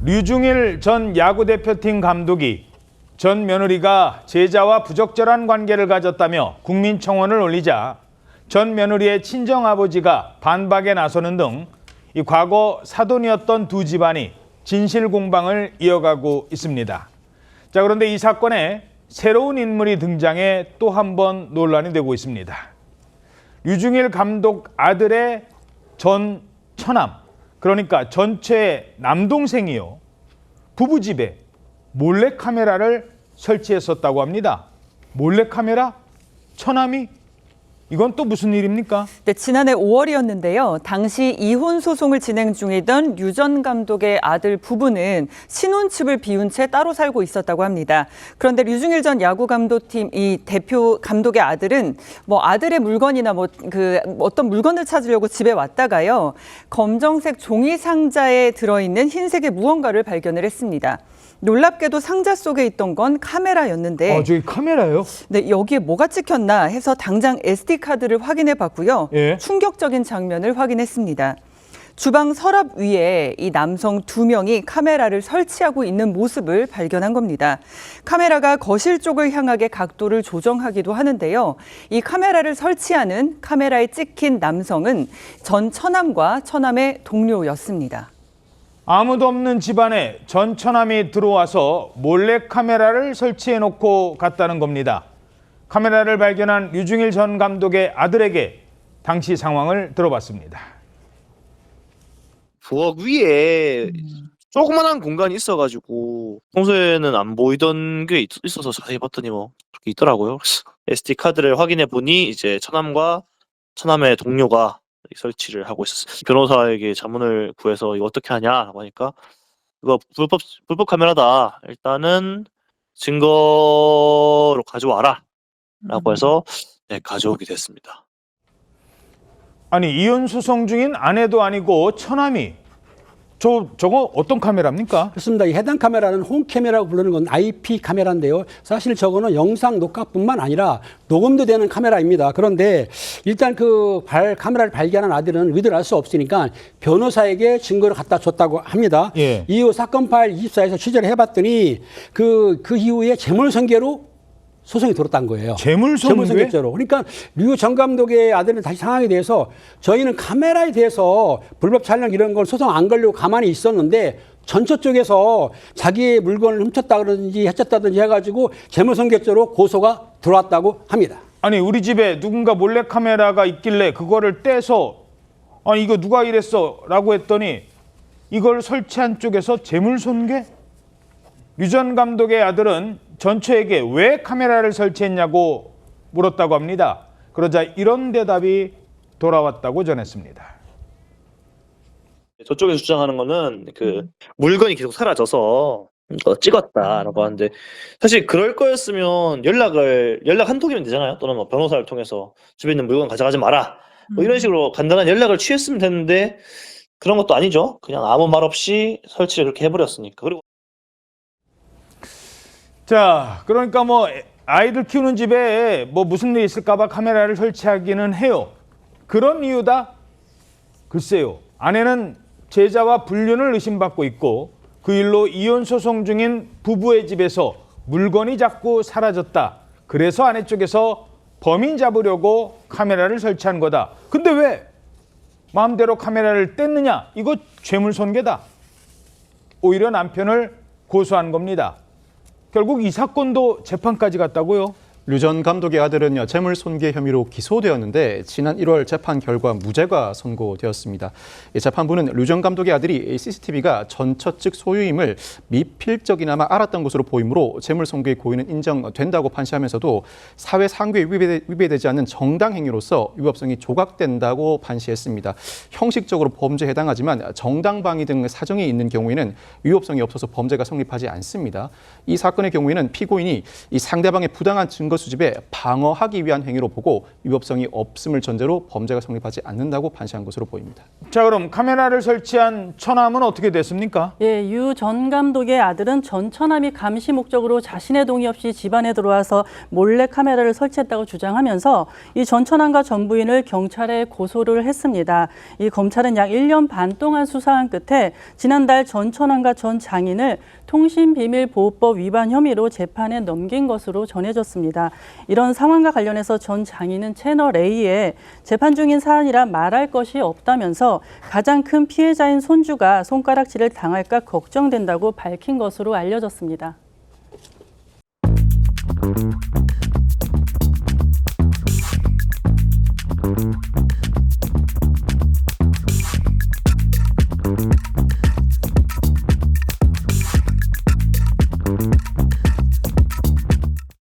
류중일 전 야구대표팀 감독이 전 며느리가 제자와 부적절한 관계를 가졌다며 국민청원을 올리자 전 며느리의 친정아버지가 반박에 나서는 등 이 과거 사돈이었던 두 집안이 진실 공방을 이어가고 있습니다. 자, 그런데 이 사건에 새로운 인물이 등장해 또 한 번 논란이 되고 있습니다. 류중일 감독 아들의 전 처남, 그러니까 전체 남동생이요, 부부집에 몰래카메라를 설치했었다고 합니다. 몰래카메라? 처남이? 이건 또 무슨 일입니까? 네, 지난해 5월이었는데요. 당시 이혼 소송을 진행 중이던 류 전 감독의 아들 부부는 신혼집을 비운 채 따로 살고 있었다고 합니다. 그런데 류중일 전 야구 감독팀 이 대표 감독의 아들은 아들의 물건이나 어떤 물건을 찾으려고 집에 왔다가요. 검정색 종이 상자에 들어있는 흰색의 무언가를 발견을 했습니다. 놀랍게도 상자 속에 있던 건 카메라였는데 저기 카메라요? 네, 여기에 뭐가 찍혔나 해서 당장 SD카드를 확인해 봤고요. 예. 충격적인 장면을 확인했습니다. 주방 서랍 위에 이 남성 2명이 카메라를 설치하고 있는 모습을 발견한 겁니다. 카메라가 거실 쪽을 향하게 각도를 조정하기도 하는데요. 이 카메라를 설치하는 카메라에 찍힌 남성은 전 처남과 처남의 동료였습니다. 아무도 없는 집안에 전 처남이 들어와서 몰래 카메라를 설치해놓고 갔다는 겁니다. 카메라를 발견한 류중일 전 감독의 아들에게 당시 상황을 들어봤습니다. 부엌 위에 조그만한 공간이 있어가지고 평소에는 안 보이던 게 있어서 자세히 봤더니 그렇게 있더라고요. SD 카드를 확인해 보니 이제 처남과 처남의 동료가 설치를 하고 있었어요. 변호사에게 자문을 구해서 이거 어떻게 하냐라고 하니까 이거 불법 카메라다. 일단은 증거로 가져와라 라고 해서 가져오게 됐습니다. 아니, 이혼 소송 중인 아내도 아니고 처남이 저거 어떤 카메라입니까? 그렇습니다. 이 해당 카메라는 홈카메라고 부르는 건 IP 카메라인데요. 사실 저거는 영상 녹화뿐만 아니라 녹음도 되는 카메라입니다. 그런데 일단 카메라를 발견한 아들은 의도를 알 수 없으니까 변호사에게 증거를 갖다 줬다고 합니다. 예. 이후 사건 파일 24에서 취재를 해봤더니 그 이후에 재물손괴로 소송이 들었다는 거예요. 재물손괴죄로. 그러니까 류 전 감독의 아들은 다시 상황에 대해서 저희는 카메라에 대해서 불법 촬영 이런 걸 소송 안 걸려고 가만히 있었는데 전처 쪽에서 자기의 물건을 훔쳤다 그러든지 해쳤다든지 해가지고 재물손괴죄로 고소가 들어왔다고 합니다. 아니, 우리 집에 누군가 몰래카메라가 있길래 그거를 떼서 아니 이거 누가 이랬어? 라고 했더니 이걸 설치한 쪽에서 재물손괴? 류 전 감독의 아들은 전처에게 왜 카메라를 설치했냐고 물었다고 합니다. 그러자 이런 대답이 돌아왔다고 전했습니다. 저쪽에서 주장하는 거는 물건이 계속 사라져서 찍었다라고 하는데 사실 그럴 거였으면 연락 한 통이면 되잖아요. 또는 변호사를 통해서 집에 있는 물건 가져가지 마라. 이런 식으로 간단한 연락을 취했으면 됐는데 그런 것도 아니죠. 그냥 아무 말 없이 설치를 그렇게 해버렸으니까. 그리고 자, 그러니까 아이들 키우는 집에 무슨 일이 있을까 봐 카메라를 설치하기는 해요. 그런 이유다? 글쎄요. 아내는 제자와 불륜을 의심받고 있고 그 일로 이혼 소송 중인 부부의 집에서 물건이 자꾸 사라졌다. 그래서 아내 쪽에서 범인 잡으려고 카메라를 설치한 거다. 근데 왜 마음대로 카메라를 뗐느냐? 이거 재물손괴다. 오히려 남편을 고소한 겁니다. 결국 이 사건도 재판까지 갔다고요? 류 전 감독의 아들은 재물손괴 혐의로 기소되었는데 지난 1월 재판 결과 무죄가 선고되었습니다. 재판부는 류 전 감독의 아들이 CCTV가 전처 측 소유임을 미필적이나마 알았던 것으로 보이므로 재물손괴 고의는 인정된다고 판시하면서도 사회상규에 위배되지 않는 정당 행위로서 위법성이 조각된다고 판시했습니다. 형식적으로 범죄에 해당하지만 정당방위 등 사정이 있는 경우에는 위법성이 없어서 범죄가 성립하지 않습니다. 이 사건의 경우에는 피고인이 이 상대방의 부당한 증거 증거 수집에 방어하기 위한 행위로 보고 위법성이 없음을 전제로 범죄가 성립하지 않는다고 판시한 것으로 보입니다. 자, 그럼 카메라를 설치한 처남은 어떻게 됐습니까? 예, 유 전 감독의 아들은 전 처남이 감시 목적으로 자신의 동의 없이 집안에 들어와서 몰래 카메라를 설치했다고 주장하면서 이 전 처남과 전 부인을 경찰에 고소를 했습니다. 이 검찰은 약 1년 반 동안 수사한 끝에 지난달 전 처남과 전 장인을 통신비밀보호법 위반 혐의로 재판에 넘긴 것으로 전해졌습니다. 이런 상황과 관련해서 전 장인은 채널A에 재판 중인 사안이라 말할 것이 없다면서 가장 큰 피해자인 손주가 손가락질을 당할까 걱정된다고 밝힌 것으로 알려졌습니다.